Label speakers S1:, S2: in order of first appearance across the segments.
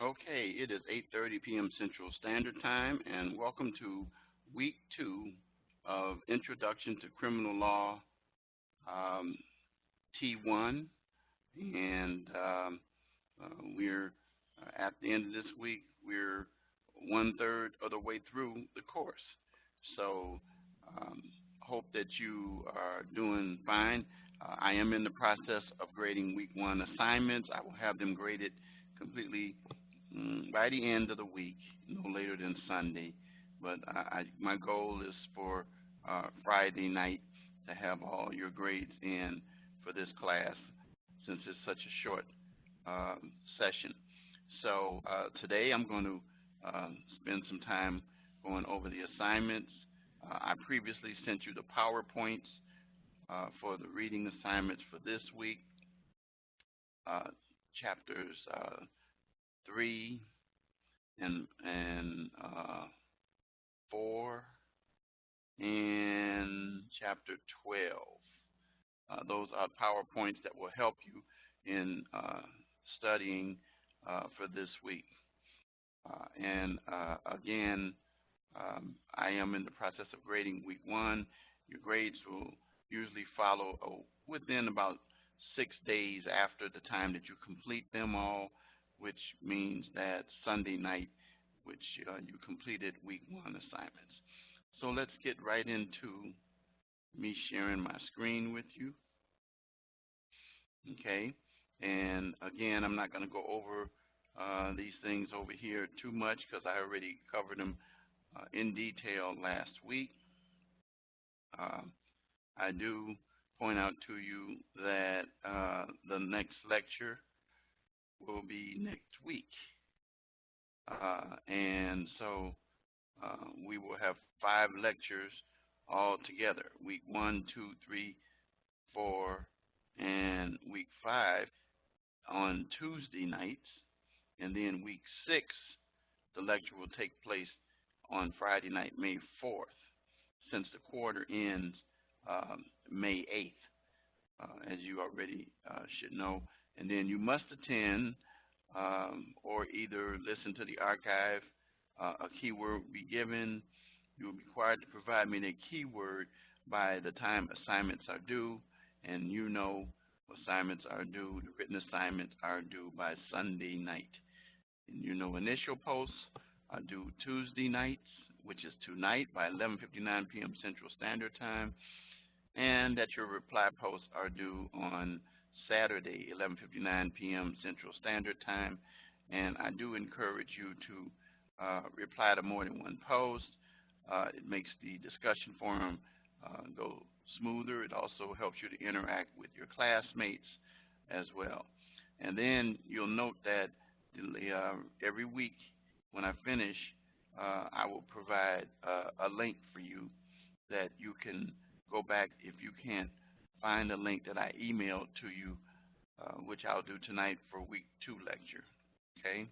S1: Okay, it is 8:30 p.m. Central Standard Time, and welcome to week 2 of Introduction to Criminal Law um, T1. And we're at the end of this week, we're one-third of the way through the course. So, um, hope that you are doing fine. I am in the process of grading week 1 assignments. I will have them graded completely by the end of the week, no later than Sunday. But my goal is for Friday night to have all your grades in for this class since it's such a short session. So today I'm going to spend some time going over the assignments. I previously sent you the PowerPoints for the reading assignments for this week, chapters 3 and 4 and chapter 12. Those are PowerPoints that will help you in studying for this week. Again, I am in the process of grading week 1. Your grades will usually follow within about 6 days after the time that you complete them all, which means that Sunday night, which you completed week 1 assignments. So let's get right into me sharing my screen with you. Okay, and again, I'm not going to go over these things over here too much because I already covered them in detail last week. I do point out to you that the next lecture will be next week. And so we will have 5 lectures all together, week 1, 2, 3, 4, and week 5 on Tuesday nights. And then week 6, the lecture will take place on Friday night, May 4th, since the quarter ends May 8th, as you already should know. And then you must attend or either listen to the archive. A keyword will be given. You will be required to provide me a keyword by the time assignments are due, and you know assignments are due, the written assignments are due by Sunday night. And you know initial posts are due Tuesday nights, which is tonight by 11:59 p.m. Central Standard Time, and that your reply posts are due on Saturday, 11:59 p.m. Central Standard Time. And I do encourage you to reply to more than one post. It makes the discussion forum go smoother. It also helps you to interact with your classmates as well. And then you'll note that every week when I finish, I will provide a link for you that you can go back if you can't find the link that I emailed to you, which I'll do tonight for week 2 lecture. Okay?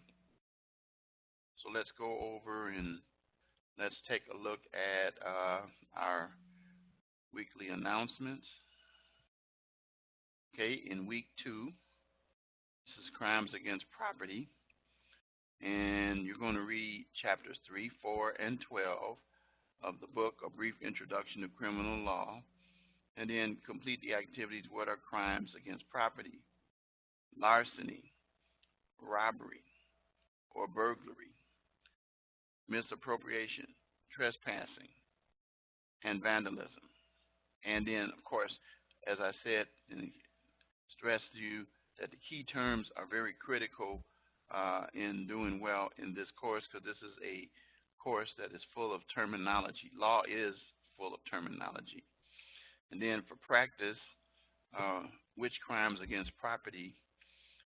S1: So let's go over and let's take a look at our weekly announcements. Okay, in week 2, this is crimes against property, and you're going to read chapters 3, 4, and 12 of the book, A Brief Introduction to Criminal Law, and then complete the activities. What are crimes against property? Larceny, robbery, or burglary, misappropriation, trespassing, and vandalism. And then, of course, as I said, and stressed to you that the key terms are very critical in doing well in this course, because this is a course that is full of terminology. Law is full of terminology. And then for practice, which crimes against property,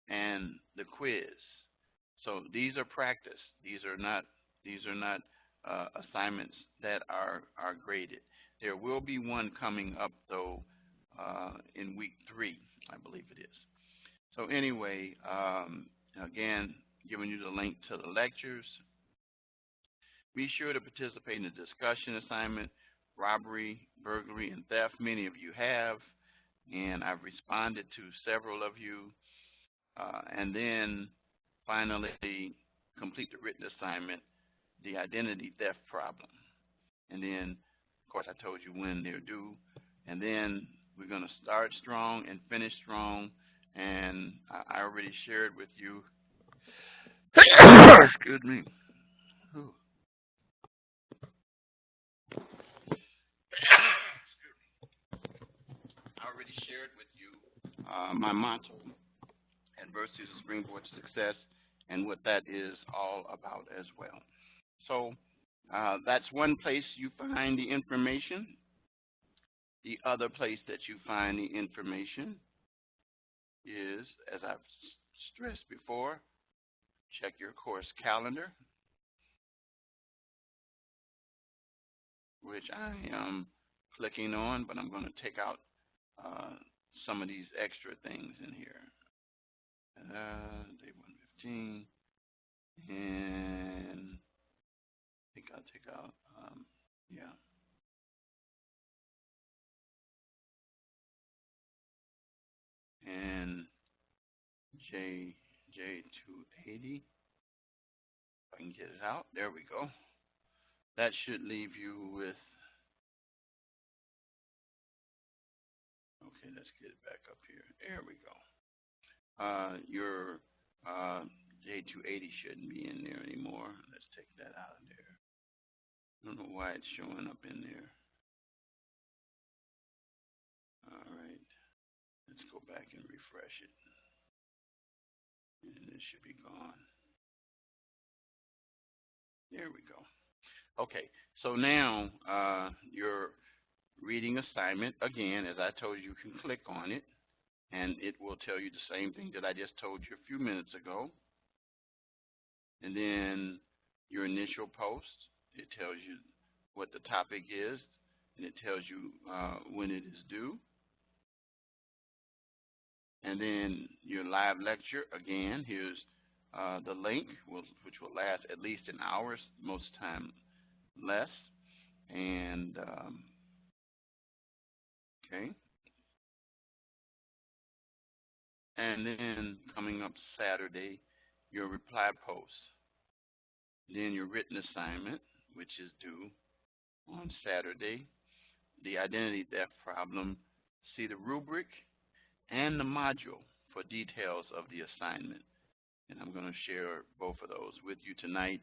S1: and the quiz. So these are practice. These are not assignments that are graded. There will be one coming up though in week 3, I believe it is. So anyway, again, giving you the link to the lectures. Be sure to participate in the discussion assignment, robbery, burglary, and theft. Many of you have, and I've responded to several of you. And then finally complete the written assignment, the identity theft problem. And then, of course, I told you when they're due. And then we're going to start strong and finish strong. And I already shared with you. Excuse me. Whew. I already shared with you my motto: adversity is a springboard to success, and what that is all about as well. So that's one place you find the information. The other place that you find the information is, as I've stressed before, check your course calendar, which I am clicking on, but I'm going to take out some of these extra things in here. J150, and I think I'll take out, yeah. And J280. If I can get it out, there we go. That should leave you with. Okay, let's get it back up here. There we go. Your J280 shouldn't be in there anymore. Let's take that out of there. I don't know why it's showing up in there. All right, let's go back and refresh it. And it should be gone. There we go. Okay, so now your reading assignment, again, as I told you, you can click on it, and it will tell you the same thing that I just told you a few minutes ago. And then your initial post, it tells you what the topic is, and it tells you when it is due. And then your live lecture, again, here's the link, which will last at least an hour, most time less. And, okay. And then coming up Saturday, your reply post. Then your written assignment, which is due on Saturday. The identity theft problem. See the rubric and the module for details of the assignment. And I'm going to share both of those with you tonight,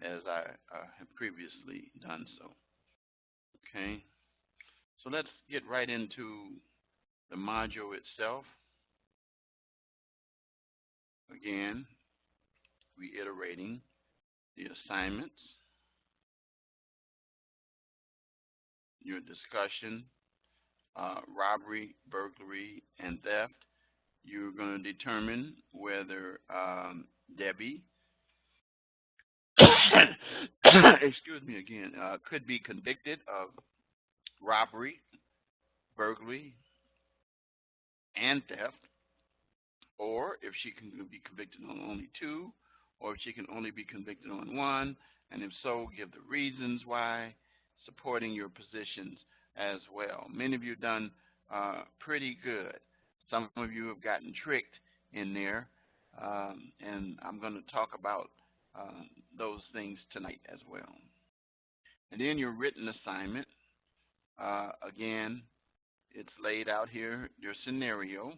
S1: as I have previously done so. Okay, so let's get right into the module itself. Again, reiterating the assignments, your discussion, robbery, burglary, and theft. You're going to determine whether Debbie, excuse me again, could be convicted of robbery, burglary, and theft, or if she can be convicted on only two, or if she can only be convicted on one, and if so, give the reasons why, supporting your positions as well. Many of you have done pretty good. Some of you have gotten tricked in there, and I'm going to talk about those things tonight as well. And then your written assignment, again, it's laid out here, your scenario,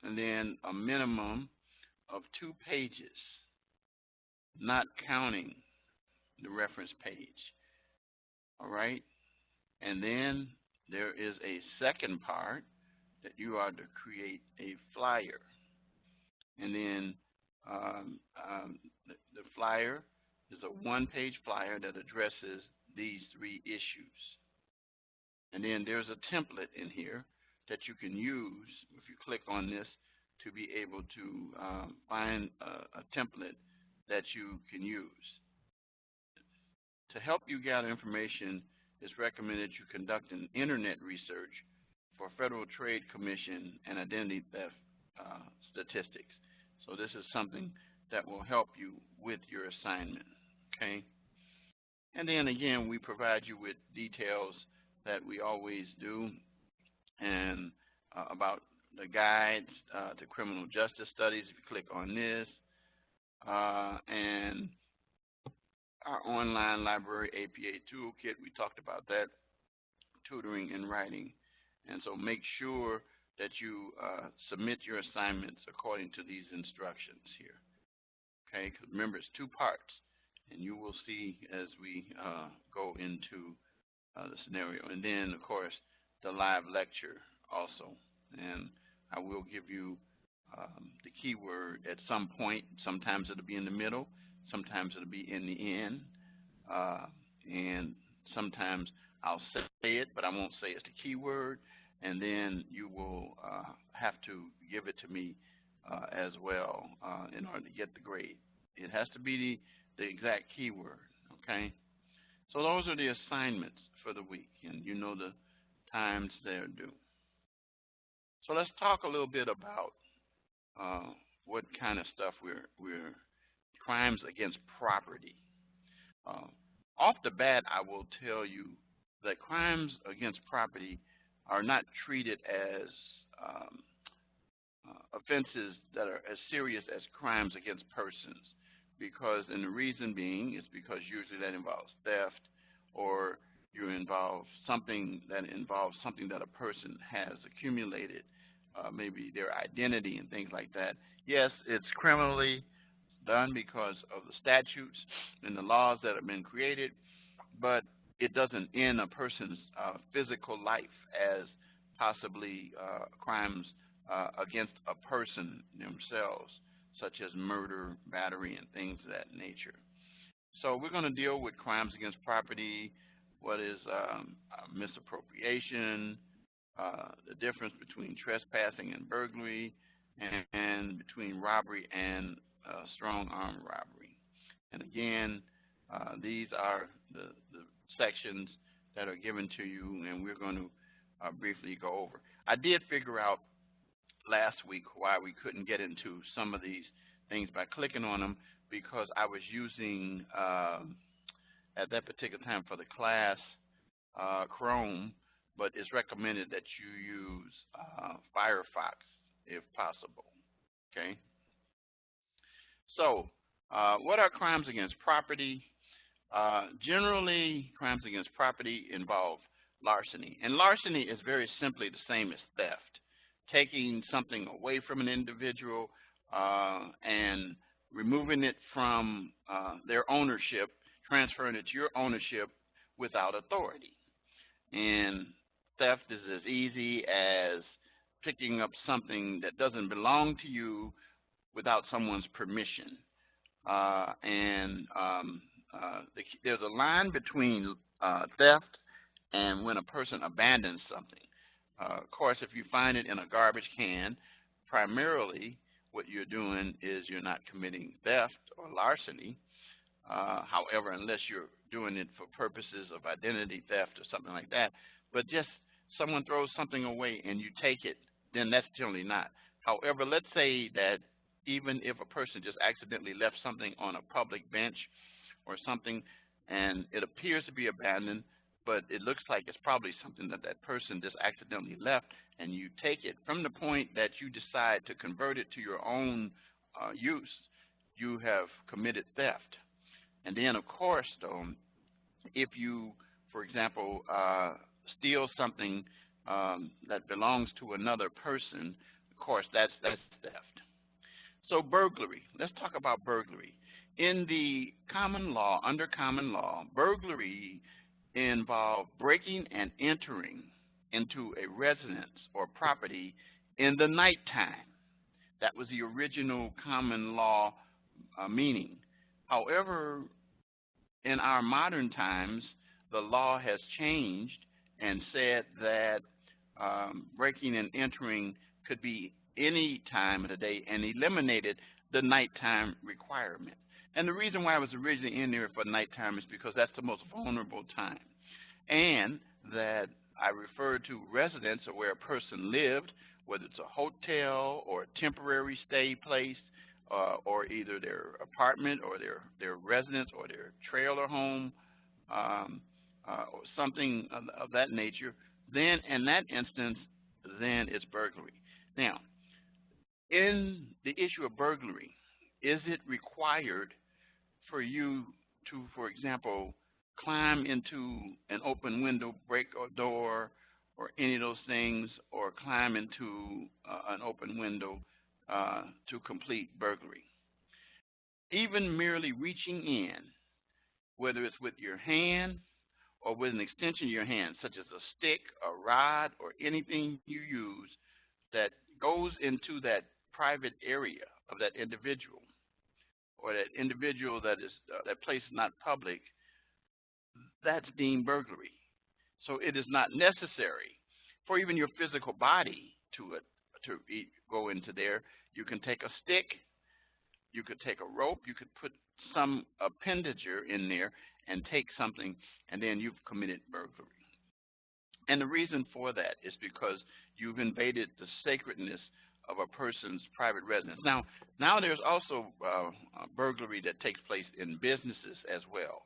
S1: and then a minimum of 2 pages, not counting the reference page. All right? And then there is a second part that you are to create a flyer. And then the flyer is a 1-page flyer that addresses these 3 issues. And then there's a template in here that you can use if you click on this to be able to find a template that you can use. To help you gather information, it's recommended you conduct an internet research for Federal Trade Commission and identity theft statistics. So this is something that will help you with your assignment, okay? And then again, we provide you with details that we always do, and about the guides to criminal justice studies. If you click on this, and our online library APA toolkit, we talked about that, tutoring and writing. And so make sure that you submit your assignments according to these instructions here. Okay, because remember it's two parts, and you will see as we go into the scenario. And then, of course, the live lecture also. And I will give you the keyword at some point. Sometimes it'll be in the middle. Sometimes it'll be in the end. And sometimes I'll say it, but I won't say it's the keyword. And then you will have to give it to me as well in order to get the grade. It has to be the exact keyword, okay? So those are the assignments for the week, and you know the times they're due. So let's talk a little bit about what kind of stuff we're crimes against property. Off the bat, I will tell you that crimes against property are not treated as offenses that are as serious as crimes against persons, and the reason being is because usually that involves theft, or you involve something that a person has accumulated, maybe their identity and things like that. Yes, it's criminally done because of the statutes and the laws that have been created, but it doesn't end a person's physical life as possibly crimes against a person themselves, such as murder, battery, and things of that nature. So we're going to deal with crimes against property, what is misappropriation, the difference between trespassing and burglary, and between robbery and strong arm robbery. And again, these are the sections that are given to you, and we're going to briefly go over. I did figure out last week why we couldn't get into some of these things by clicking on them, because I was using at that particular time for the class Chrome, but it's recommended that you use Firefox if possible. Okay. So what are crimes against property? Generally, crimes against property involve larceny, and larceny is very simply the same as theft. Taking something away from an individual and removing it from their ownership, transferring it to your ownership without authority. And theft is as easy as picking up something that doesn't belong to you without someone's permission. There's a line between theft and when a person abandons something. Of course, if you find it in a garbage can, primarily what you're doing is you're not committing theft or larceny. However, unless you're doing it for purposes of identity theft or something like that, but just someone throws something away and you take it, then that's generally not. However, let's say that even if a person just accidentally left something on a public bench or something, and it appears to be abandoned, but it looks like it's probably something that that person just accidentally left, and you take it from the point that you decide to convert it to your own use, you have committed theft. And then, of course, though, if you, for example, steal something that belongs to another person, of course, that's theft. So burglary. Let's talk about burglary. In the common law, under common law, burglary involved breaking and entering into a residence or property in the nighttime. That was the original common law meaning. However, in our modern times, the law has changed and said that breaking and entering could be any time of the day and eliminated the nighttime requirement. And the reason why it was originally in there for nighttime is because that's the most vulnerable time. And that I refer to residence or where a person lived, whether it's a hotel or a temporary stay place, or either their apartment or their residence or their trailer home, or something of that nature, then in that instance, then it's burglary. Now, in the issue of burglary, is it required for you to, for example, climb into an open window, break a door, or any of those things, or climb into an open window to complete burglary? Even merely reaching in, whether it's with your hand or with an extension of your hand, such as a stick, a rod, or anything you use that goes into that private area of that individual, or that individual that is that place is not public, that's deemed burglary. So it is not necessary for even your physical body to go into there. You can take a stick, you could take a rope, you could put some appendager in there and take something, and then you've committed burglary. And the reason for that is because you've invaded the sacredness of a person's private residence. Now there's also burglary that takes place in businesses as well.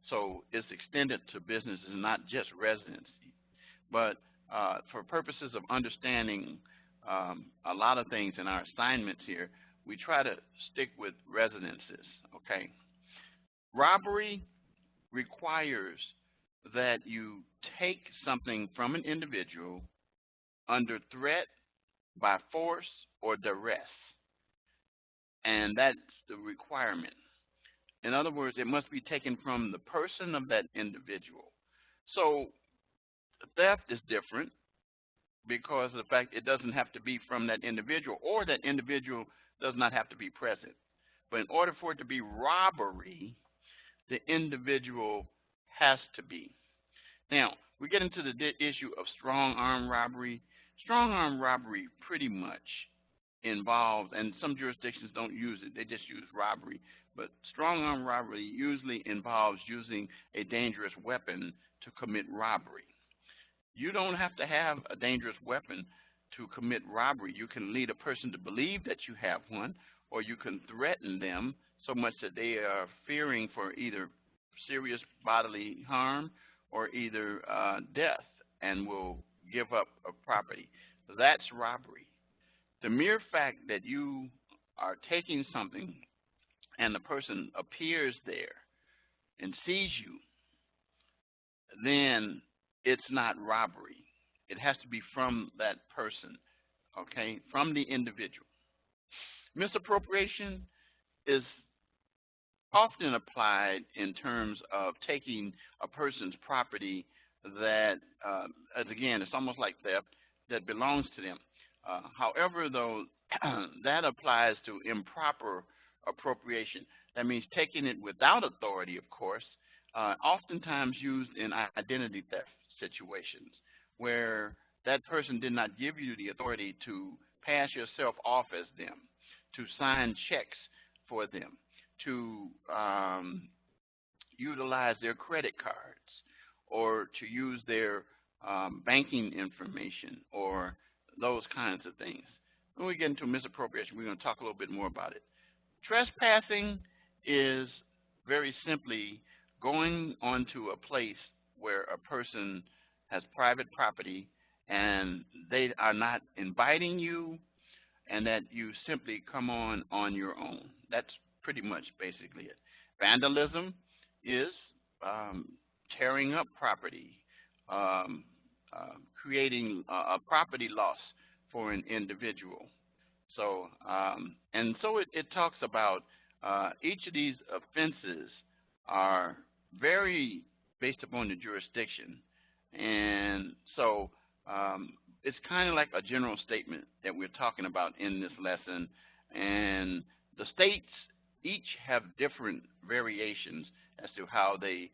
S1: So it's extended to businesses, not just residency. But for purposes of understanding a lot of things in our assignments here, we try to stick with residences, okay? Robbery requires that you take something from an individual under threat, by force, or duress. And that's the requirement. In other words, it must be taken from the person of that individual. So theft is different because of the fact it doesn't have to be from that individual, or that individual does not have to be present. But in order for it to be robbery, the individual has to be. Now, we get into the issue of strong arm robbery. Strong arm robbery pretty much involves, and some jurisdictions don't use it, they just use robbery. But strong arm robbery usually involves using a dangerous weapon to commit robbery. You don't have to have a dangerous weapon to commit robbery. You can lead a person to believe that you have one, or you can threaten them so much that they are fearing for either serious bodily harm or either death, and will give up a property. That's robbery. The mere fact that you are taking something and the person appears there and sees you, then it's not robbery. It has to be from that person, okay, from the individual. Misappropriation is often applied in terms of taking a person's property that, as again, it's almost like theft, that belongs to them. However, though, that applies to improper appropriation. That means taking it without authority, of course, oftentimes used in identity theft situations, where that person did not give you the authority to pass yourself off as them, to sign checks for them, to utilize their credit cards, or to use their banking information, or those kinds of things. When we get into misappropriation, we're going to talk a little bit more about it. Trespassing is very simply going onto a place where a person has private property and they are not inviting you, and that you simply come on your own. That's pretty much basically it. Vandalism is tearing up property, creating a property loss for an individual. So, and so it talks about each of these offenses are very based upon the jurisdiction. And so it's kind of like a general statement that we're talking about in this lesson. And the states each have different variations as to how they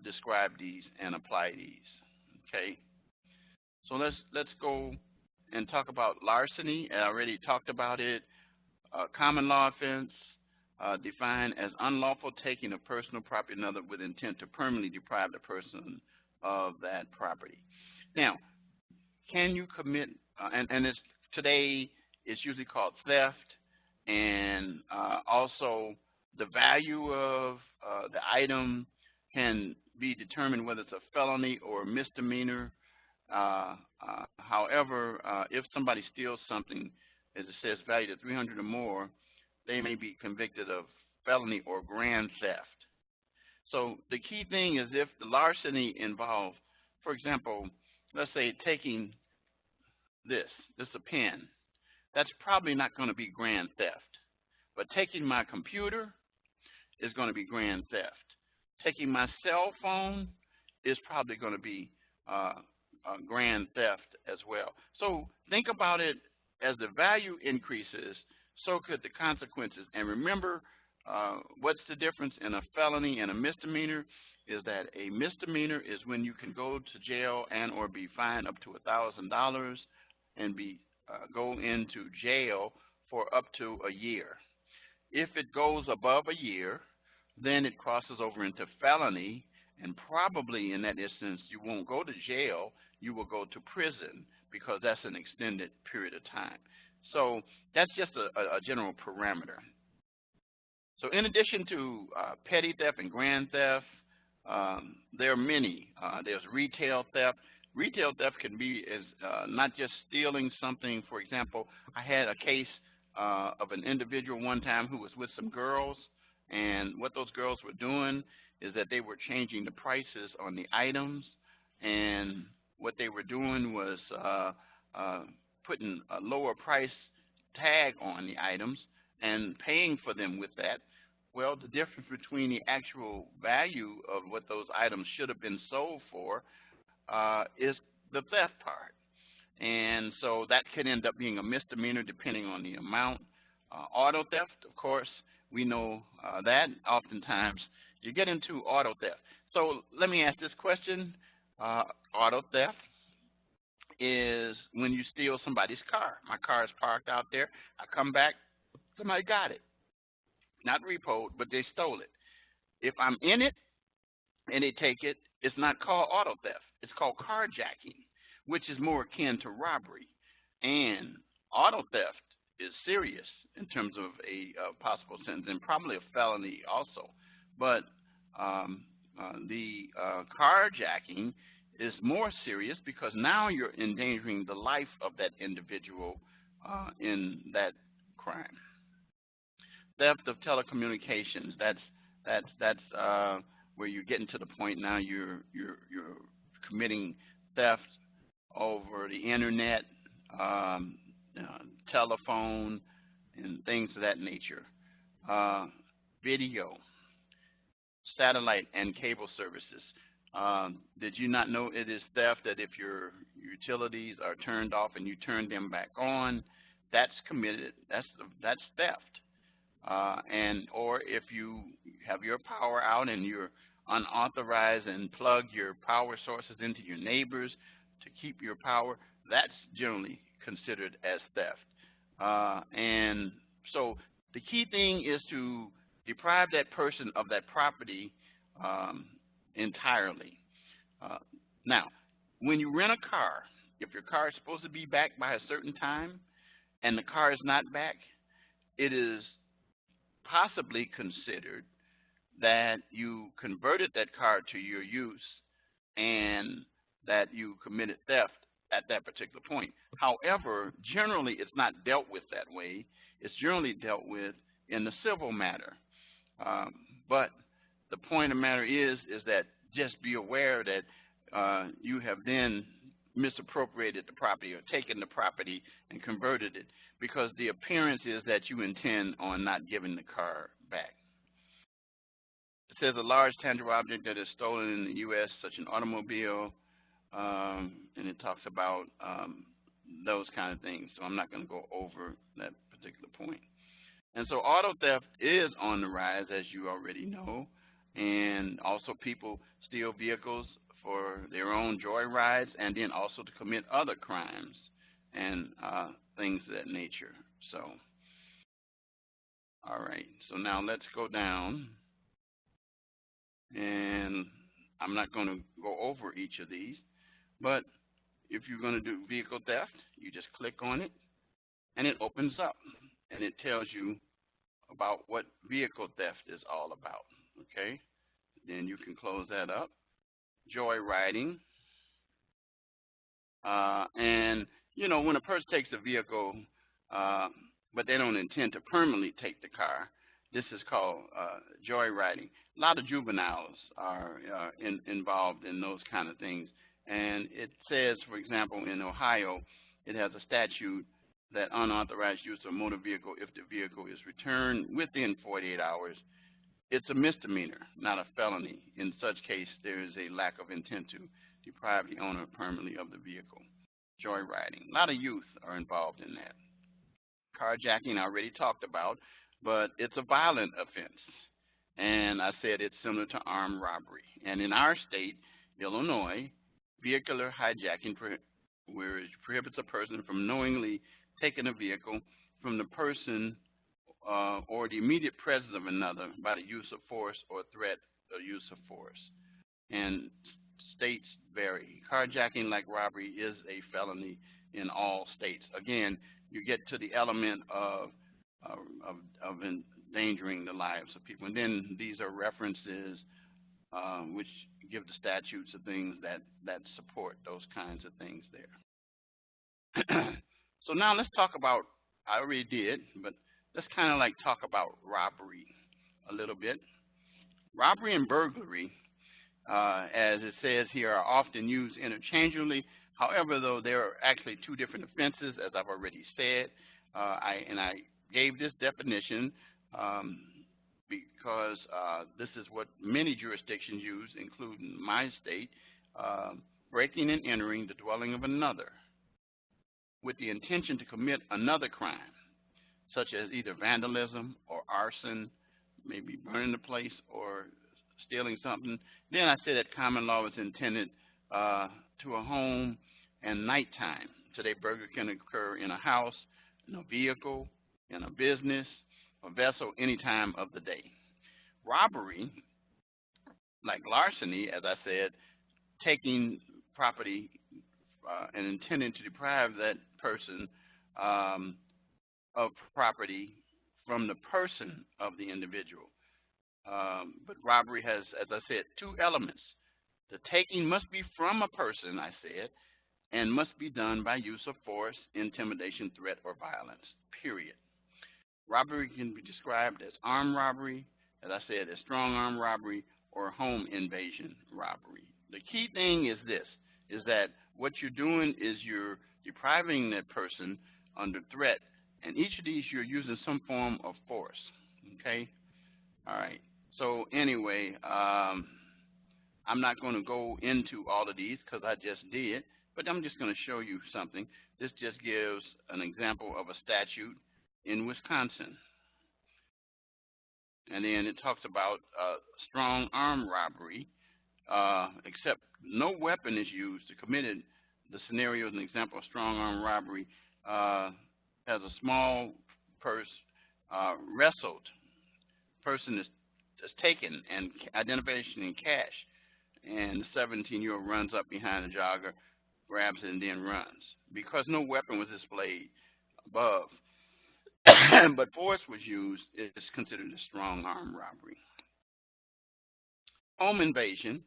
S1: describe these and apply these. Okay, so let's go and talk about larceny. I already talked about it. Common law offense, defined as unlawful taking of personal property of another with intent to permanently deprive the person of that property. Now, can you commit, and it's, today it's usually called theft, and also the value of the item can be determined whether it's a felony or a misdemeanor. However, if somebody steals something, as it says, valued at 300 or more, they may be convicted of felony or grand theft. So the key thing is if the larceny involves, for example, let's say taking this a pen, that's probably not going to be grand theft. But taking my computer is going to be grand theft. Taking my cell phone is probably going to be grand theft as well. So think about it as the value increases, so could the consequences. And remember, what's the difference in a felony and a misdemeanor is that a misdemeanor is when you can go to jail and or be fined up to $1,000 and be go into jail for up to a year. If it goes above a year, then it crosses over into felony, and probably in that instance you won't go to jail, you will go to prison because that's an extended period of time. So that's just a general parameter. So in addition to petty theft and grand theft, there are many. There's retail theft. Retail theft can be as not just stealing something. For example, I had a case of an individual one time who was with some girls, and what those girls were doing is that they were changing the prices on the items, and what they were doing was putting a lower price tag on the items and paying for them with that. Well, the difference between the actual value of what those items should have been sold for is the theft part. And so that could end up being a misdemeanor depending on the amount. Auto theft, of course, we know that oftentimes you get into auto theft. So let me ask this question. Auto theft is when you steal somebody's car. My car is parked out there. I come back, somebody got it. Not repoed, but they stole it. If I'm in it and they take it, it's not called auto theft. It's called carjacking, which is more akin to robbery. And auto theft is serious in terms of a possible sentence and probably a felony also. But the carjacking is more serious because now you're endangering the life of that individual in that crime. Theft of telecommunications. That's where you're getting to the point now you're committing theft over the internet, telephone, and things of that nature. Video, satellite, and cable services. Did you not know it is theft that if your utilities are turned off and you turn them back on, that's committed. That's theft. And or if you have your power out and you're unauthorized and plug your power sources into your neighbors to keep your power, that's generally considered as theft. And so the key thing is to deprive that person of that property entirely. Now, when you rent a car, if your car is supposed to be back by a certain time and the car is not back, it is possibly considered that you converted that car to your use and that you committed theft at that particular point. However, generally it's not dealt with that way. It's generally dealt with in the civil matter. But the point of the matter is that just be aware that you have then misappropriated the property or taken the property and converted it, because the appearance is that you intend on not giving the car back. It says a large tangible object that is stolen in the U.S., such an automobile, and it talks about those kind of things. So I'm not going to go over that particular point. And so auto theft is on the rise, as you already know, and also people steal vehicles for their own joy rides and then also to commit other crimes and things of that nature. So, all right, so now let's go down, and I'm not going to go over each of these, but if you're going to do vehicle theft, you just click on it, and it opens up, and it tells you about what vehicle theft is all about, okay? Then you can close that up. Joyriding. And, you know, when a person takes a vehicle, uh, but they don't intend to permanently take the car, this is called joyriding. A lot of juveniles are involved in those kind of things. And it says, for example, in Ohio, it has a statute that unauthorized use of a motor vehicle, if the vehicle is returned within 48 hours, it's a misdemeanor, not a felony. In such case, there is a lack of intent to deprive the owner permanently of the vehicle. Joyriding. A lot of youth are involved in that. Carjacking, I already talked about, but it's a violent offense. And I said it's similar to armed robbery. And in our state, Illinois, vehicular hijacking where it prohibits a person from knowingly taking a vehicle from the person or the immediate presence of another by the use of force or threat or use of force. And states vary. Carjacking, like robbery, is a felony in all states. Again, you get to the element of endangering the lives of people. And then these are references which give the statutes of things that support those kinds of things there. So now let's talk about, I already did, but let's kind of like talk about robbery a little bit. Robbery and burglary, as it says here, are often used interchangeably. However, though, there are actually two different offenses, as I've already said. I gave this definition because this is what many jurisdictions use, including my state, breaking and entering the dwelling of another with the intention to commit another crime, such as either vandalism or arson, maybe burning the place or stealing something. Then I said that common law is intended to a home and nighttime. Today, burglary can occur in a house, in a vehicle, in a business, a vessel, any time of the day. Robbery, like larceny, as I said, taking property and intending to deprive that person of property from the person of the individual. But robbery has, as I said, two elements. The taking must be from a person, I said, and must be done by use of force, intimidation, threat, or violence, period. Robbery can be described as armed robbery, as I said, as strong arm robbery, or home invasion robbery. The key thing is this, is that what you're doing is you're depriving that person under threat, and each of these you're using some form of force, okay? All right. So anyway, I'm not going to go into all of these because I just did, but I'm just going to show you something. This just gives an example of a statute in Wisconsin. And then it talks about strong arm robbery, except no weapon is used to commit it. The scenario is an example of strong arm robbery. Has a small purse wrestled. Person is taken and identification in cash, and the 17-year-old runs up behind the jogger, grabs it, and then runs. Because no weapon was displayed above, but force was used, it's considered a strong arm robbery. Home invasion,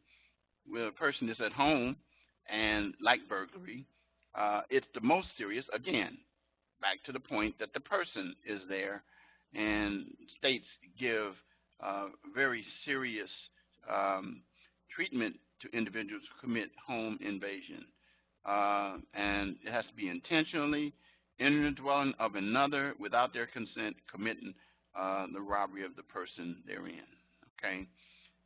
S1: where a person is at home, and like burglary, it's the most serious. Again, back to the point that the person is there, and states give very serious treatment to individuals who commit home invasion. And it has to be intentionally entering the dwelling of another without their consent, committing the robbery of the person therein. Okay,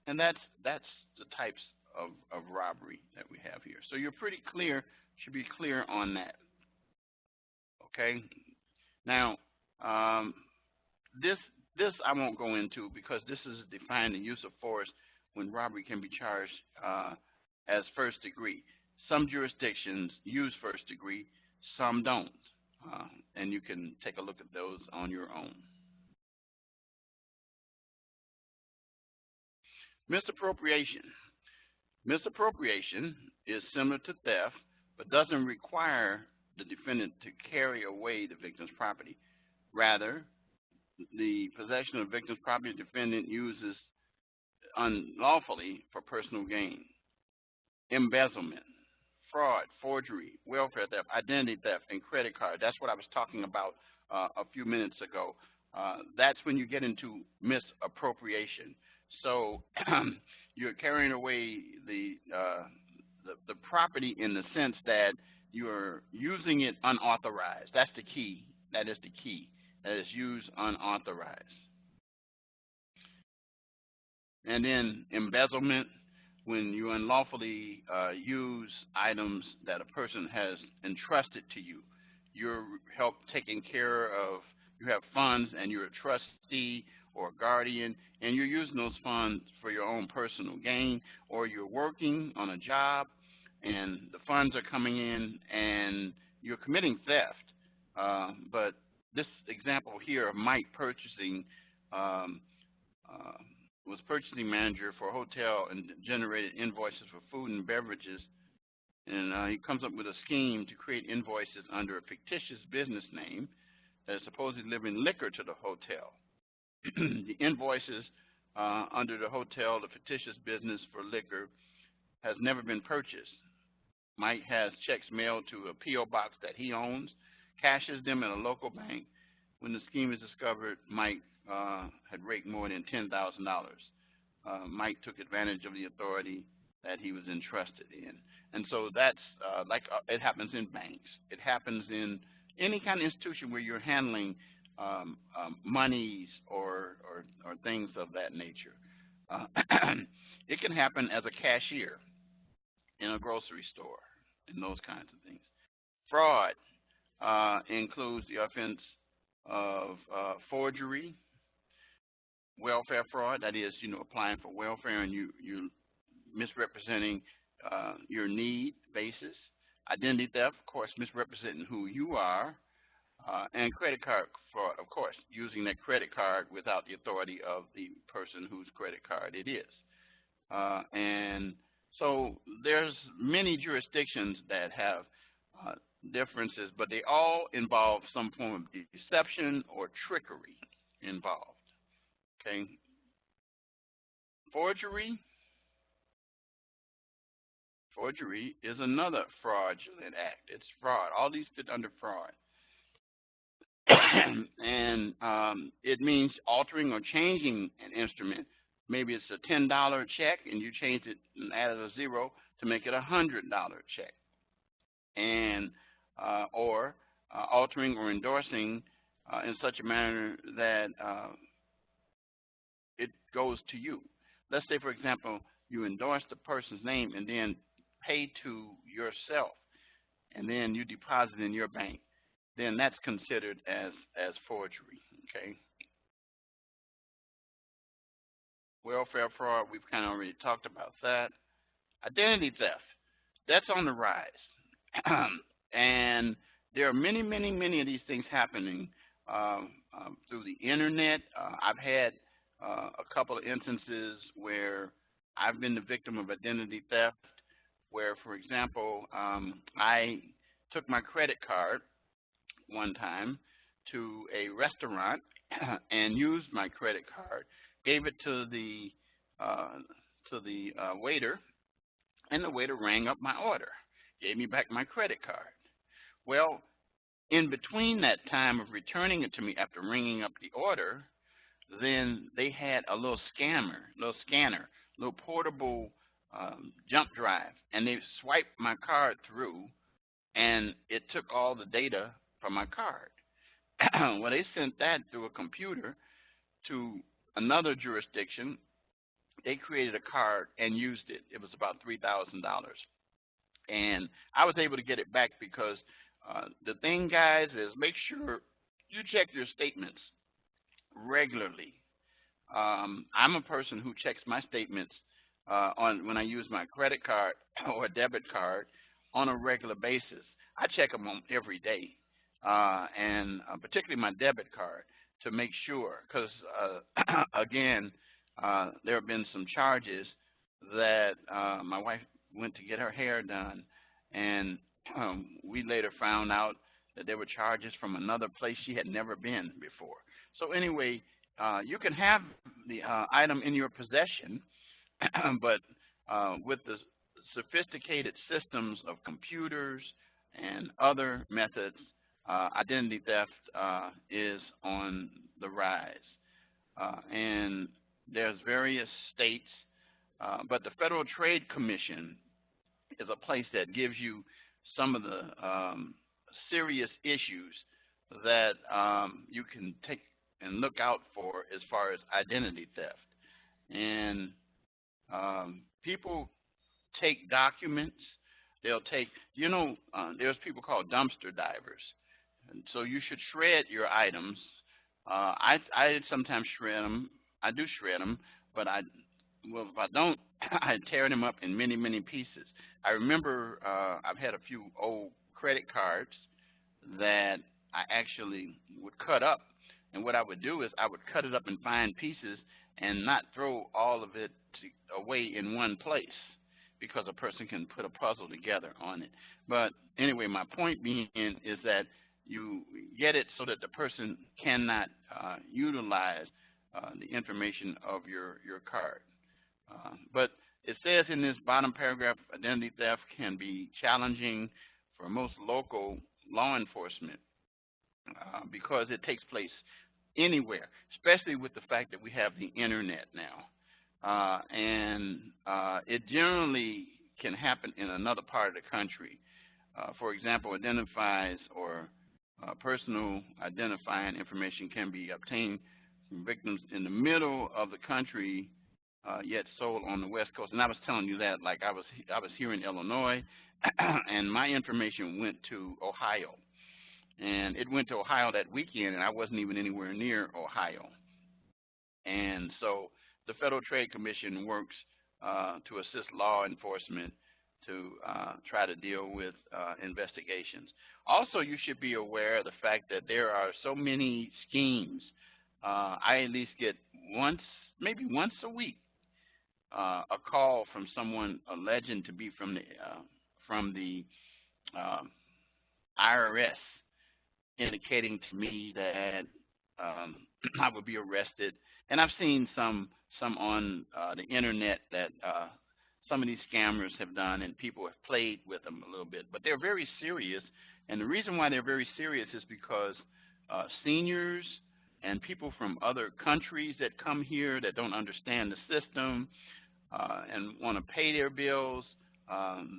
S1: and that's the types of robbery that we have here. So you're pretty clear, should be clear on that. Okay, now this I won't go into because this is defining the use of force when robbery can be charged as first degree. Some jurisdictions use first degree, some don't, and you can take a look at those on your own. Misappropriation. Misappropriation is similar to theft, but doesn't require the defendant to carry away the victim's property. Rather, the possession of the victim's property the defendant uses unlawfully for personal gain. Embezzlement. fraud, forgery, welfare theft, identity theft, and credit card. That's what I was talking about a few minutes ago. That's when you get into misappropriation. So you're carrying away the property in the sense that you're using it unauthorized. That's the key. That is the key. That is used unauthorized. And then embezzlement, when you unlawfully use items that a person has entrusted to you. You're help taking care of, you have funds and you're a trustee or a guardian, and you're using those funds for your own personal gain, or you're working on a job and the funds are coming in and you're committing theft. But this example here of Mike purchasing um, uh, was purchasing manager for a hotel and generated invoices for food and beverages. And he comes up with a scheme to create invoices under a fictitious business name that is supposedly delivering liquor to the hotel. The invoices under the hotel, the fictitious business for liquor, has never been purchased. Mike has checks mailed to a P.O. box that he owns, cashes them in a local bank. When the scheme is discovered, Mike had raked more than $10,000. Mike took advantage of the authority that he was entrusted in. And so that's it happens in banks. It happens in any kind of institution where you're handling monies or things of that nature. It can happen as a cashier in a grocery store and those kinds of things. Fraud includes the offense of forgery, welfare fraud, that is, applying for welfare and you misrepresenting your need basis. Identity theft, of course, misrepresenting who you are. And credit card fraud, of course, using that credit card without the authority of the person whose credit card it is. And so there's many jurisdictions that have differences, but they all involve some form of deception or trickery involved. Okay. Forgery is another fraudulent act. It's fraud. All these fit under fraud. And it means altering or changing an instrument. Maybe it's a $10 check and you change it and added a zero to make it a $100 check. And or altering or endorsing in such a manner that it goes to you. Let's say, for example, you endorse the person's name and then pay to yourself, and then you deposit in your bank. Then that's considered as forgery. Okay. Welfare fraud, we've kind of already talked about that. Identity theft, that's on the rise. And there are many, many, many of these things happening through the internet. I've had a couple of instances where I've been the victim of identity theft, where, for example, I took my credit card one time to a restaurant and used my credit card, gave it to the waiter, and the waiter rang up my order, gave me back my credit card. Well, in between that time of returning it to me after ringing up the order, then they had a little scanner, little portable jump drive, and they swiped my card through, and it took all the data from my card. Well, they sent that through a computer to another jurisdiction. They created a card and used it. It was about $3,000. And I was able to get it back because the thing, guys, is make sure you check your statements regularly. I'm a person who checks my statements when I use my credit card or debit card on a regular basis. I check them on every day, and particularly my debit card, to make sure, because again, there have been some charges that my wife went to get her hair done, and we later found out that there were charges from another place she had never been before. So anyway, you can have the item in your possession, but with the sophisticated systems of computers and other methods, identity theft is on the rise. And there's various states, but the Federal Trade Commission is a place that gives you some of the serious issues that you can take and look out for as far as identity theft. And people take documents. They'll take, there's people called dumpster divers. And so you should shred your items. I sometimes shred them. I do shred them, but if I don't, I tear them up in many, many pieces. I remember I've had a few old credit cards that I actually would cut up, and what I would do is I would cut it up in fine pieces and not throw all of it away in one place, because a person can put a puzzle together on it. But anyway, my point being is that you get it so that the person cannot utilize the information of your card. But it says in this bottom paragraph, identity theft can be challenging for most local law enforcement because it takes place anywhere, especially with the fact that we have the internet now. And it generally can happen in another part of the country. For example, identifies or personal identifying information can be obtained from victims in the middle of the country, yet sold on the West Coast. And I was telling you that, like I was here in Illinois, and my information went to Ohio. And it went to Ohio that weekend, and I wasn't even anywhere near Ohio. And so the Federal Trade Commission works to assist law enforcement to try to deal with investigations. Also, you should be aware of the fact that there are so many schemes. I at least get maybe once a week, a call from someone alleging to be from the IRS, indicating to me that I would be arrested. And I've seen some on the internet that some of these scammers have done, and people have played with them a little bit. But they're very serious, and the reason why they're very serious is because seniors and people from other countries that come here that don't understand the system and want to pay their bills,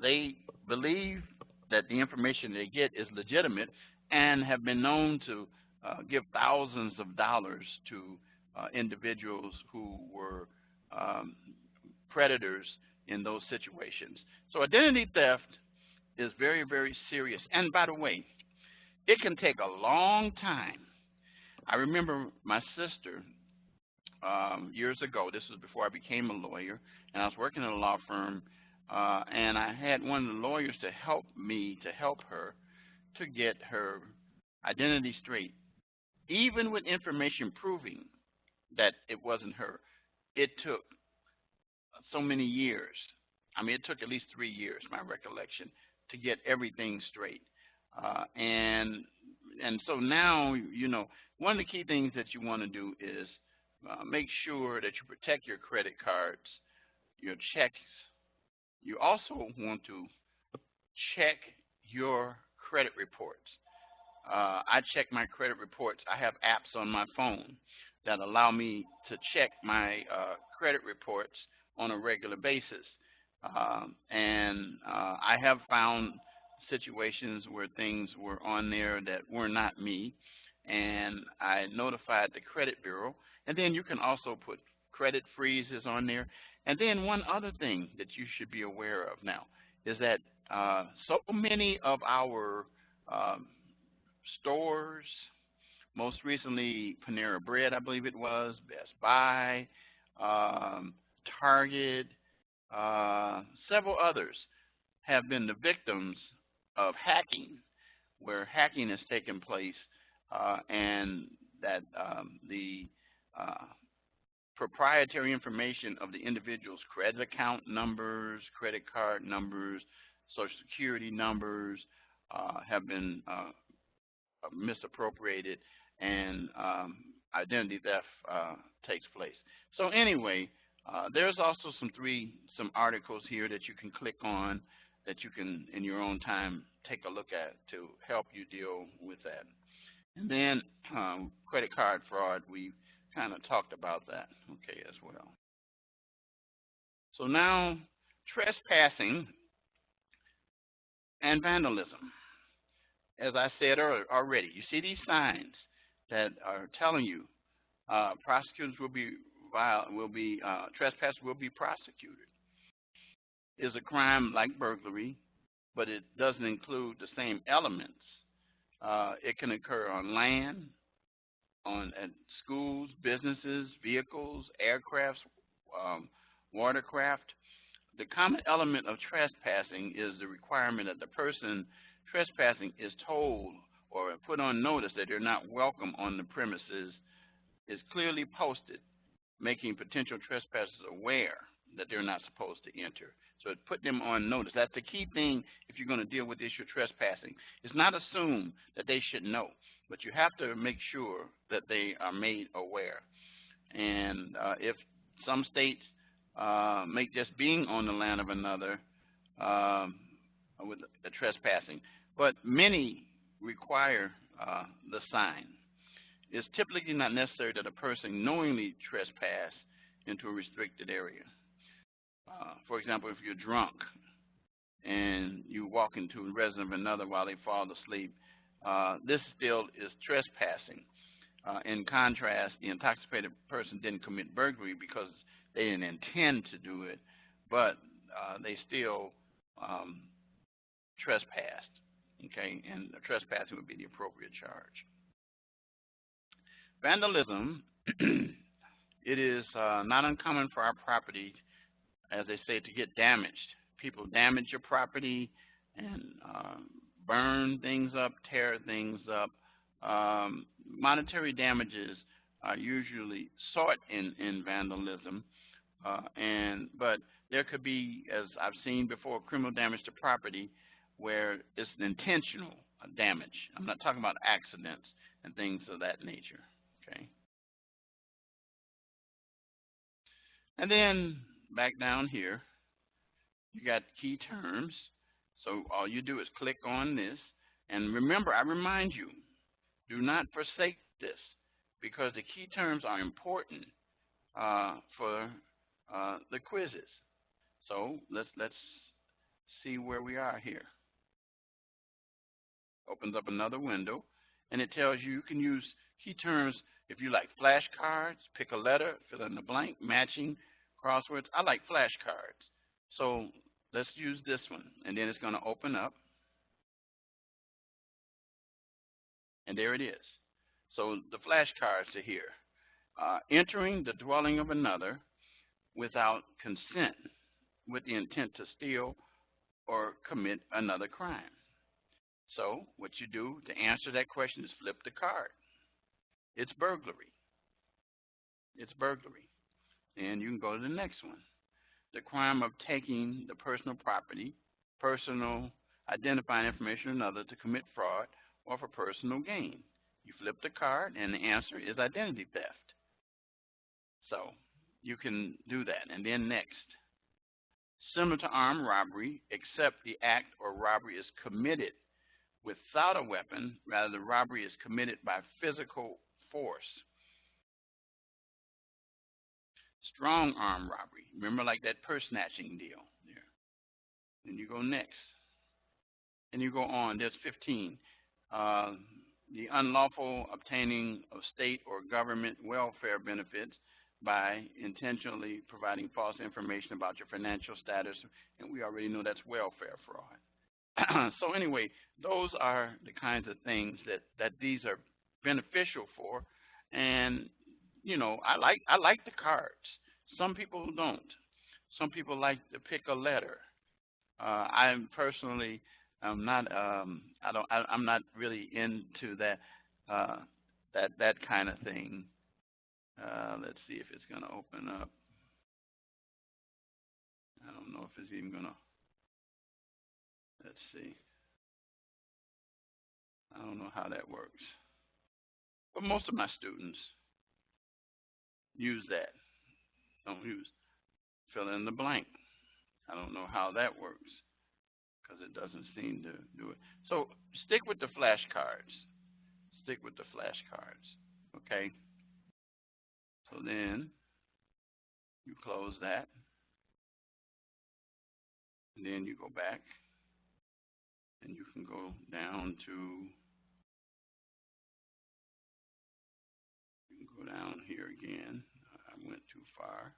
S1: they believe that the information they get is legitimate and have been known to give thousands of dollars to individuals who were predators in those situations. So identity theft is very, very serious. And by the way, it can take a long time. I remember my sister years ago, this was before I became a lawyer, and I was working at a law firm, and I had one of the lawyers to help her to get her identity straight, even with information proving that it wasn't her. It took so many years. I mean, it took at least 3 years, my recollection, to get everything straight. And so now, one of the key things that you want to do is make sure that you protect your credit cards, your checks. You also want to check your credit reports. I check my credit reports. I have apps on my phone that allow me to check my credit reports on a regular basis. And I have found situations where things were on there that were not me, and I notified the credit bureau. And then you can also put credit freezes on there. And then one other thing that you should be aware of now is that so many of our stores, most recently Panera Bread, I believe it was, Best Buy, Target, several others have been the victims of hacking, where hacking has taken place, and that the proprietary information of the individual's credit account numbers, credit card numbers, social security numbers have been misappropriated, and identity theft takes place. So anyway, There's also some articles here that you can click on that you can, in your own time, take a look at to help you deal with that. And then credit card fraud, we kind of talked about that, okay, as well. So now, trespassing and vandalism. As I said earlier, already, you see these signs that are telling you prosecutors trespassers will be prosecuted. Is a crime like burglary, but it doesn't include the same elements. It can occur on land, at schools, businesses, vehicles, aircrafts, watercraft. The common element of trespassing is the requirement that the person trespassing is told or put on notice that they're not welcome on the premises, is clearly posted, making potential trespassers aware that they're not supposed to enter. So it put them on notice. That's the key thing if you're going to deal with the issue of trespassing. It's not assumed that they should know, but you have to make sure that they are made aware. And if some states make just being on the land of another with the trespassing, but many require the sign. It's typically not necessary that a person knowingly trespass into a restricted area. For example, if you're drunk and you walk into a residence of another while they fall asleep, this still is trespassing. In contrast, the intoxicated person didn't commit burglary because they didn't intend to do it, but they still trespassed. Okay, and trespassing would be the appropriate charge. Vandalism, it is not uncommon for our property, as they say, to get damaged. People damage your property and burn things up, tear things up. Monetary damages are usually sought in vandalism, but there could be, as I've seen before, criminal damage to property where it's an intentional damage. I'm not talking about accidents and things of that nature. Okay. And then back down here, you got key terms. So all you do is click on this. And remember, I remind you, do not forsake this because the key terms are important for the quizzes. So let's see where we are here. Opens up another window, and it tells you can use key terms if you like flashcards. Pick a letter, fill in the blank, matching, crosswords. I like flashcards. So let's use this one, and then it's going to open up. And there it is. So the flashcards are here. Entering the dwelling of another without consent with the intent to steal or commit another crime. So what you do to answer that question is flip the card. It's burglary. It's burglary. And you can go to the next one. The crime of taking the personal property, personal identifying information of another to commit fraud or for personal gain. You flip the card, and the answer is identity theft. So you can do that. And then next. Similar to armed robbery, except the act or robbery is committed without a weapon, rather the robbery is committed by physical force. Strong arm robbery. Remember, like that purse snatching deal there. Then you go next. And you go on. There's 15. The unlawful obtaining of state or government welfare benefits by intentionally providing false information about your financial status, and we already know that's welfare fraud. So anyway, those are the kinds of things that these are beneficial for, and you know, I like the cards. Some people don't. Some people like to pick a letter. I personally am not. I'm not really into that. That kind of thing. Let's see if it's gonna open up. I don't know if it's even gonna. Let's see. I don't know how that works. But most of my students use that. Don't use. fill in the blank. I don't know how that works because it doesn't seem to do it. So stick with the flashcards. Stick with the flashcards. Okay? So then you close that. And then you go back. And you can go down to, you can go down here again. I went too far.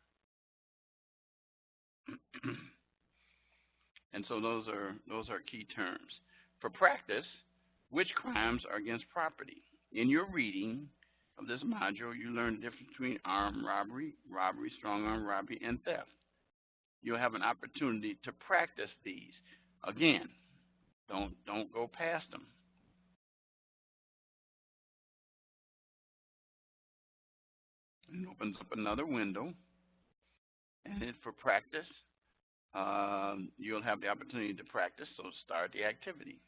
S1: And so those are key terms. For practice, which crimes are against property? In your reading of this module, you learn the difference between armed robbery, robbery, strong arm robbery, and theft. You'll have an opportunity to practice these. Again, don't go past them. It opens up another window, and for practice, you'll have the opportunity to practice, so start the activity.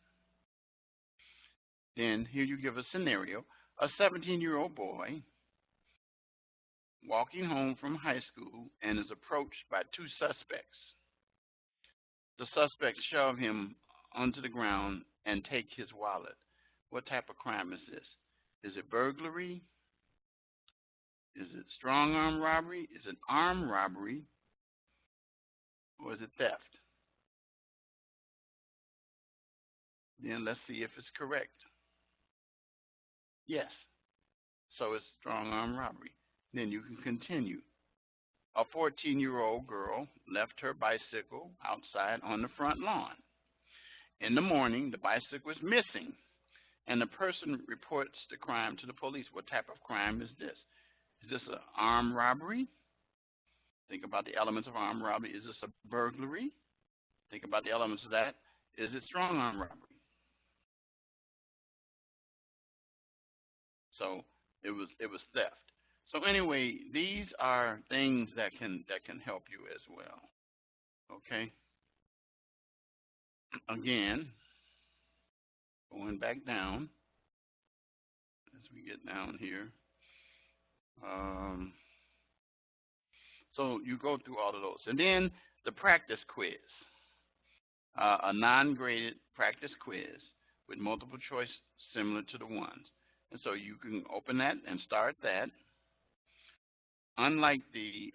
S1: Then here you give a scenario. A 17-year-old boy walking home from high school and is approached by two suspects. The suspects shove him onto the ground and take his wallet. What type of crime is this? Is it burglary? Is it strong arm robbery? Is it armed robbery? Or is it theft? Then let's see if it's correct. Yes. So it's strong arm robbery. Then you can continue. A 14-year-old girl left her bicycle outside on the front lawn. In the morning, the bicycle is missing, and the person reports the crime to the police. What type of crime is this? Is this an armed robbery? Think about the elements of armed robbery. Is this a burglary? Think about the elements of that. Is it strong arm robbery? So it was theft. So anyway, these are things that can help you as well. Okay. Again, going back down as we get down here. So you go through all of those, and then the practice quiz, a non-graded practice quiz with multiple choice similar to the ones. And so you can open that and start that. Unlike the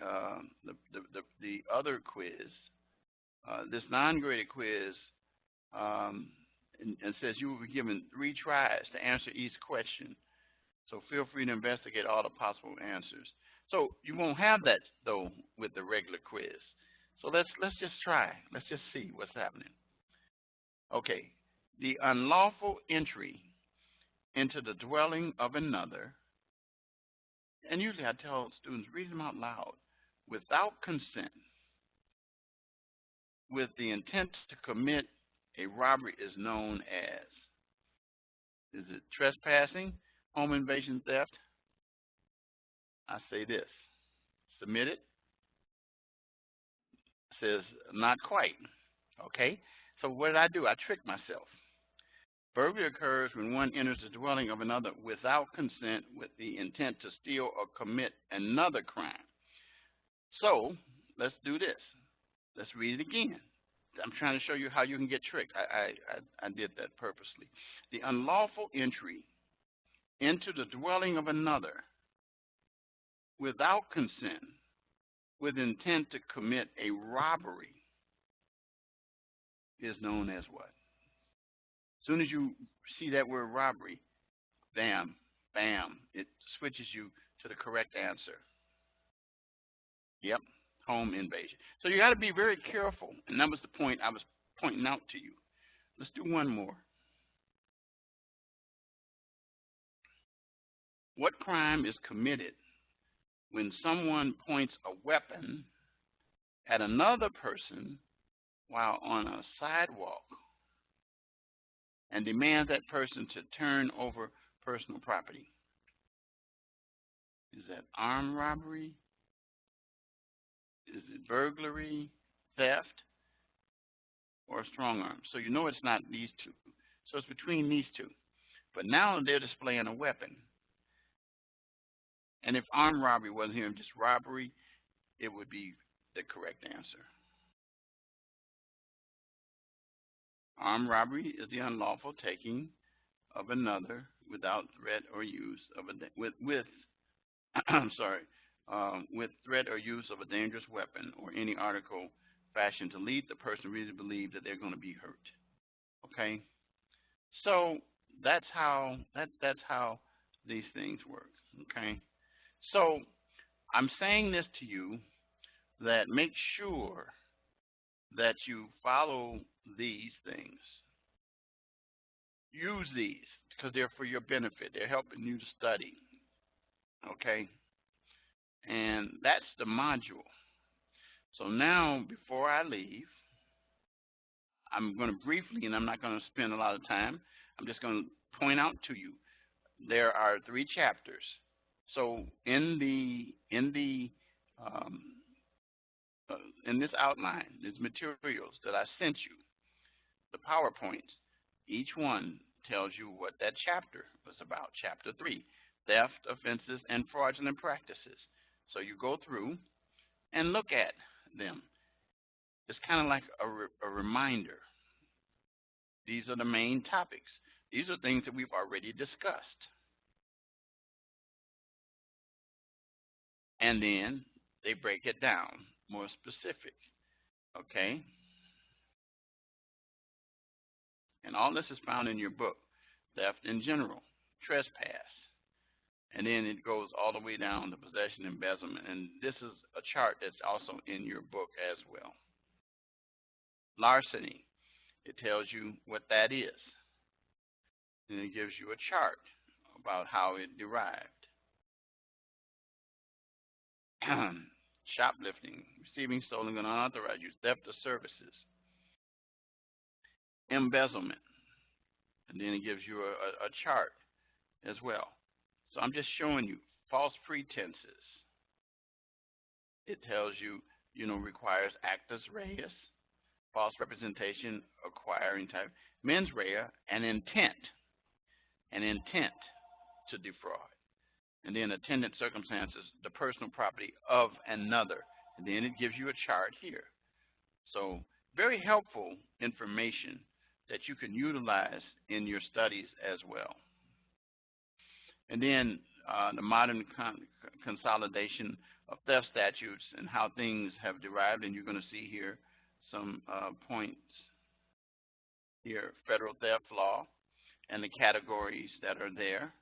S1: other quiz, this non-graded quiz and says you will be given 3 tries to answer each question. So feel free to investigate all the possible answers. So you won't have that though with the regular quiz. So let's just try. Let's just see what's happening. Okay, the unlawful entry into the dwelling of another, and usually I tell students, read them out loud, without consent, with the intent to commit a robbery is known as, is it trespassing, home invasion, theft? I say this, submit it. Says not quite. Okay, so what did I do? I tricked myself. Burglary occurs when one enters the dwelling of another without consent with the intent to steal or commit another crime. So let's do this. Let's read it again. I'm trying to show you how you can get tricked. I did that purposely. The unlawful entry into the dwelling of another without consent with intent to commit a robbery is known as what? As soon as you see that word robbery, bam, bam, it switches you to the correct answer. Yep, home invasion. So you got to be very careful, and that was the point I was pointing out to you. Let's do one more. What crime is committed when someone points a weapon at another person while on a sidewalk and demands that person to turn over personal property? Is that armed robbery? Is it burglary, theft, or strong arm? So you know it's not these two. So it's between these two. But now they're displaying a weapon. And if armed robbery wasn't here, just robbery, it would be the correct answer. Armed robbery is the unlawful taking of another without threat or use of a with I'm sorry, with threat or use of a dangerous weapon or any article fashioned to lead the person really to believe that they're going to be hurt. Okay, so that's how these things work. Okay, so I'm saying this to you that make sure that you follow these things. Use these because they're for your benefit. They're helping you to study. Okay, and that's the module. So now, before I leave, I'm going to briefly, and I'm not going to spend a lot of time, I'm just going to point out to you there are 3 chapters. So in um, this outline, these materials that I sent you, the PowerPoints, each one tells you what that chapter was about. Chapter 3, theft, offenses, and fraudulent practices. So you go through and look at them. It's kind of like a reminder. These are the main topics. These are things that we've already discussed. And then they break it down more specific. Okay? And all this is found in your book, Theft in General, Trespass. And then it goes all the way down to possession, embezzlement. And this is a chart that's also in your book as well. Larceny, it tells you what that is. And it gives you a chart about how it derived. Shoplifting, receiving stolen and unauthorized use, theft of services, embezzlement. And then it gives you a chart as well. So I'm just showing you false pretenses. It tells you, requires actus reus, false representation, acquiring type, mens rea, and intent to defraud. And then attendant circumstances, the personal property of another. And then it gives you a chart here. So very helpful information that you can utilize in your studies as well. And then the modern consolidation of theft statutes and how things have derived. And you're going to see here some points here, federal theft law and the categories that are there.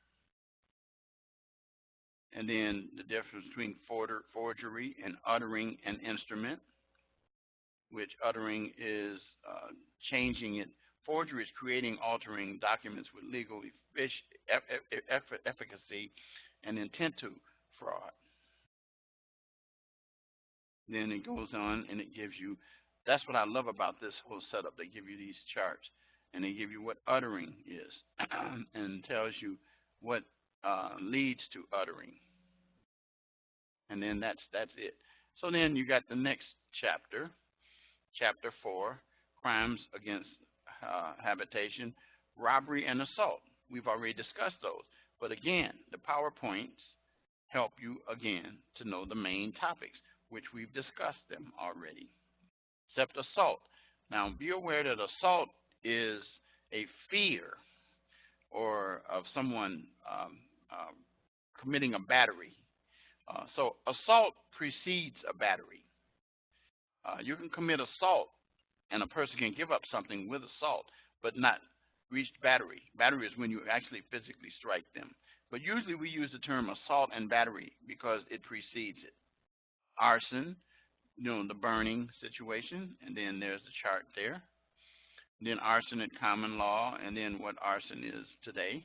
S1: And then the difference between forgery and uttering an instrument, which uttering is changing it. Forgery is creating, altering documents with legal efficacy and intent to fraud. Then it goes on and it gives you, that's what I love about this whole setup. They give you these charts and they give you what uttering is and tells you what leads to uttering. And then that's it. So then you got the next chapter, chapter 4, crimes against habitation, robbery, and assault. We've already discussed those. But again, the PowerPoints help you again to know the main topics, which we've discussed them already. Except assault. Now be aware that assault is a fear or of someone committing a battery. So assault precedes a battery. You can commit assault and a person can give up something with assault but not reach battery. Battery is when you actually physically strike them. But usually we use the term assault and battery because it precedes it. Arson, the burning situation, and then there's the chart there. Then arson at common law, and then what arson is today.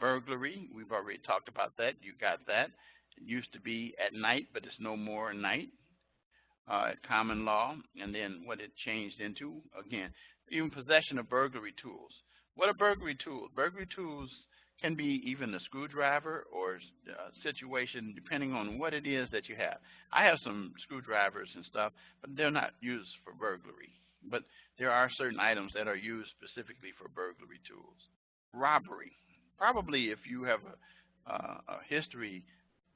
S1: Burglary, we've already talked about that. You got that. It used to be at night, but it's no more at night. At common law, and then what it changed into, again, even possession of burglary tools. What are burglary tools? Burglary tools can be even a screwdriver or a situation depending on what it is that you have. I have some screwdrivers and stuff, but they're not used for burglary. But there are certain items that are used specifically for burglary tools. Robbery. Probably if you have a history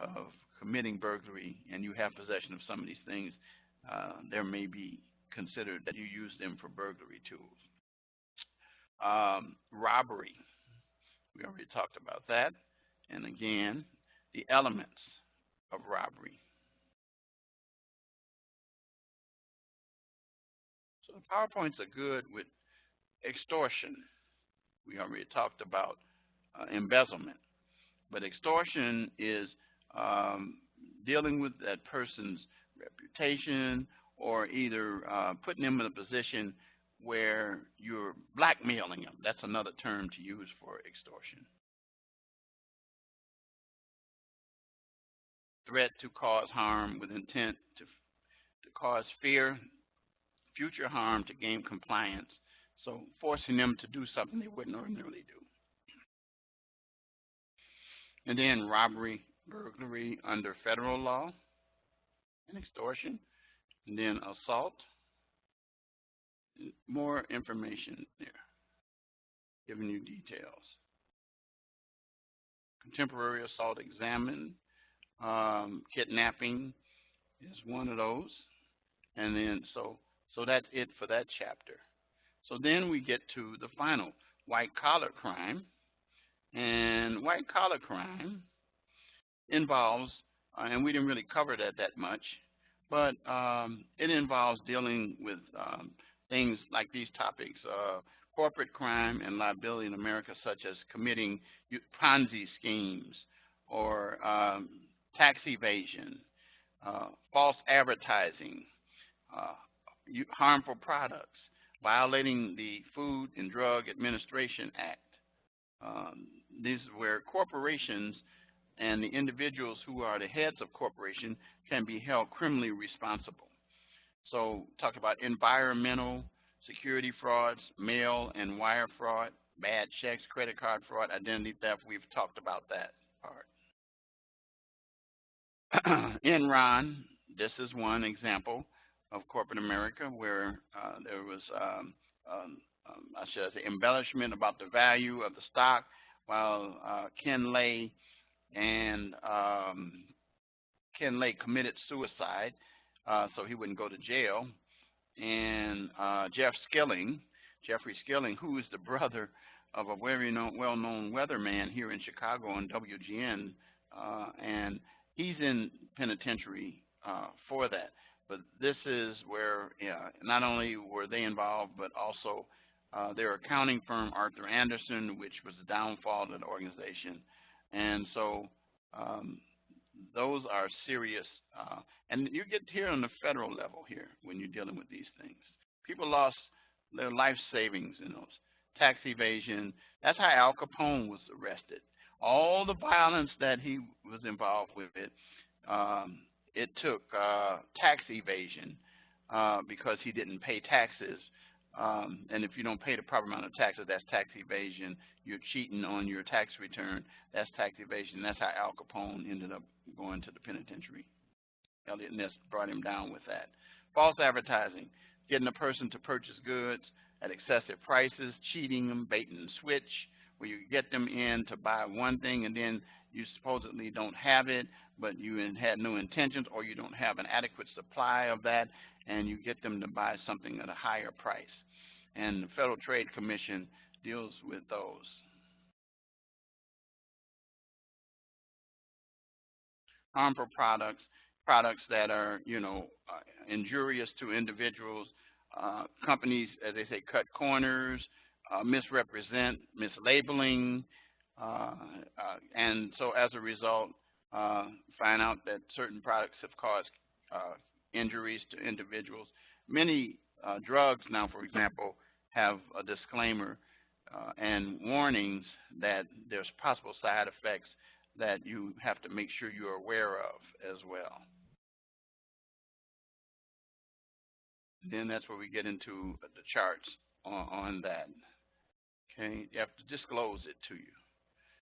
S1: of committing burglary and you have possession of some of these things, there may be considered that you use them for burglary tools. Robbery, we already talked about that. And again, the elements of robbery. So the PowerPoints are good with extortion. We already talked about embezzlement. But extortion is dealing with that person's reputation or either putting them in a position where you're blackmailing them. That's another term to use for extortion. Threat to cause harm with intent to cause fear, future harm to gain compliance. So forcing them to do something they wouldn't ordinarily do. And then robbery, burglary under federal law, and extortion, and then assault. More information there, giving you details. Contemporary assault examined. Kidnapping is one of those. And then so that's it for that chapter. So then we get to the final, white collar crime. And white collar crime involves, and we didn't really cover that much, but it involves dealing with things like these topics, corporate crime and liability in America, such as committing Ponzi schemes or tax evasion, false advertising, harmful products, violating the Food and Drug Administration Act. These are where corporations and the individuals who are the heads of corporations can be held criminally responsible. So talk about environmental, security frauds, mail and wire fraud, bad checks, credit card fraud, identity theft. We've talked about that part. Enron, this is one example of corporate America where there was, I should say, embellishment about the value of the stock, while Ken Lay committed suicide, so he wouldn't go to jail. And Jeffrey Skilling, who is the brother of a very well-known weatherman here in Chicago on WGN, and he's in penitentiary for that. But this is where not only were they involved, but also their accounting firm, Arthur Andersen, which was the downfall of the organization. And so those are serious. And you get here on the federal level here when you're dealing with these things. People lost their life savings in those. Tax evasion. That's how Al Capone was arrested. All the violence that he was involved with, it took tax evasion because he didn't pay taxes. And if you don't pay the proper amount of taxes, that's tax evasion. You're cheating on your tax return. That's tax evasion. That's how Al Capone ended up going to the penitentiary. Elliot Ness brought him down with that. False advertising, getting a person to purchase goods at excessive prices, cheating them, bait and switch, where you get them in to buy one thing and then you supposedly don't have it, but you had no intentions, or you don't have an adequate supply of that, and you get them to buy something at a higher price. And the Federal Trade Commission deals with those. Harmful products, products that are, injurious to individuals. Companies, as they say, cut corners, misrepresent, mislabeling, and so as a result, find out that certain products have caused injuries to individuals. Many drugs now, for example, have a disclaimer and warnings that there's possible side effects that you have to make sure you're aware of as well. Then that's where we get into the charts on that. Okay, you have to disclose it to you.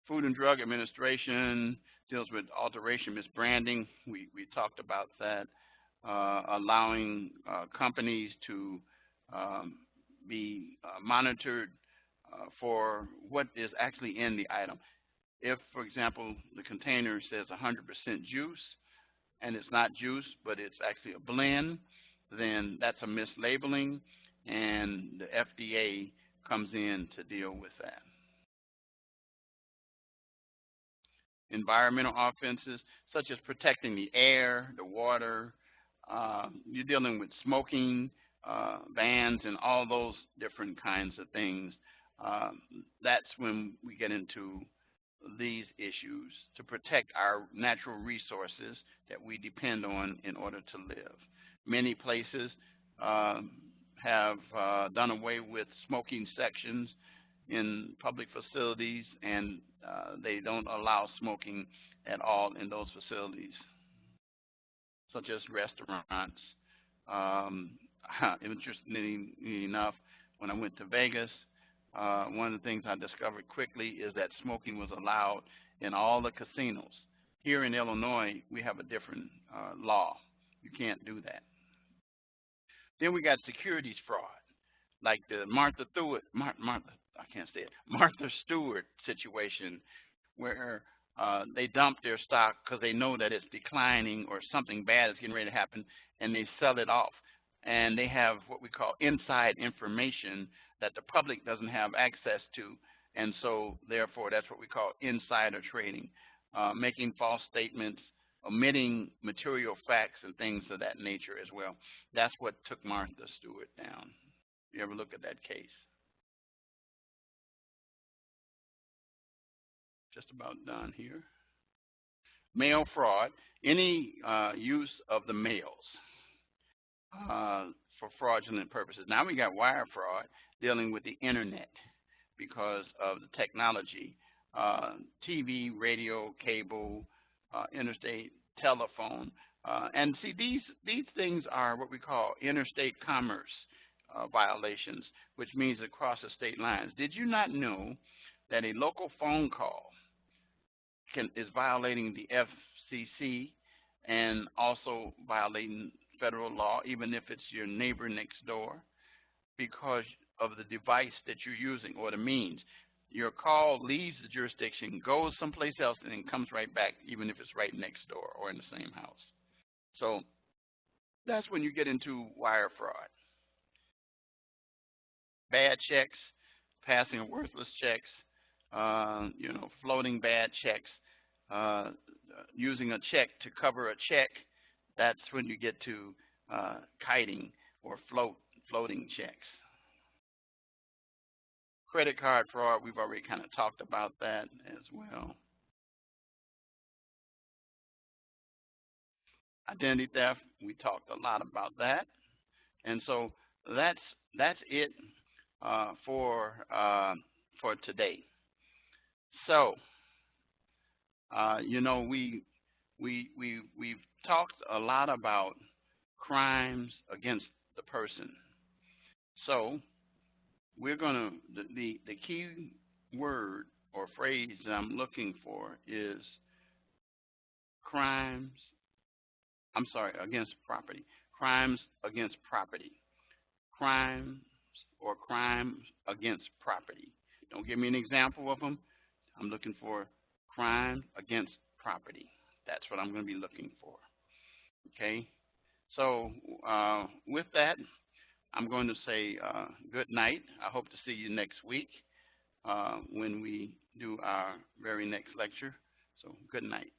S1: Food and Drug Administration deals with alteration, misbranding. We talked about that. Allowing companies to be monitored for what is actually in the item. If, for example, the container says 100% juice and it's not juice, but it's actually a blend, then that's a mislabeling, and the FDA comes in to deal with that. Environmental offenses, such as protecting the air, the water. You're dealing with smoking bans and all those different kinds of things. That's when we get into these issues to protect our natural resources that we depend on in order to live. Many places have done away with smoking sections in public facilities, and they don't allow smoking at all in those facilities, such as restaurants. Interestingly enough, when I went to Vegas, one of the things I discovered quickly is that smoking was allowed in all the casinos. Here in Illinois, we have a different law. You can't do that. Then we got securities fraud, like the Martha Stewart situation, where they dump their stock because they know that it's declining or something bad is getting ready to happen, and they sell it off. And they have what we call inside information that the public doesn't have access to, and so therefore that's what we call insider trading, making false statements, omitting material facts and things of that nature as well. That's what took Martha Stewart down. You ever look at that case? Just about done here. Mail fraud, any use of the mails for fraudulent purposes. Now we got wire fraud, dealing with the internet because of the technology, TV, radio, cable, interstate telephone. And see, these things are what we call interstate commerce violations, which means across the state lines. Did you not know that a local phone call is violating the FCC and also violating federal law, even if it's your neighbor next door, because of the device that you're using or the means? Your call leaves the jurisdiction, goes someplace else, and then comes right back, even if it's right next door or in the same house. So that's when you get into wire fraud. Bad checks, passing of worthless checks, floating bad checks, using a check to cover a check. That's when you get to kiting or floating checks. Credit card fraud, we've already kind of talked about that as well. Identity theft, we talked a lot about that. And so that's it for today. So we've talked a lot about crimes against the person. So we're going to, the key word or phrase that I'm looking for is against property. Crimes against property. Crimes or crimes against property. Don't give me an example of them. I'm looking for crime against property. That's what I'm going to be looking for. Okay? So with that, I'm going to say good night. I hope to see you next week when we do our very next lecture. So good night.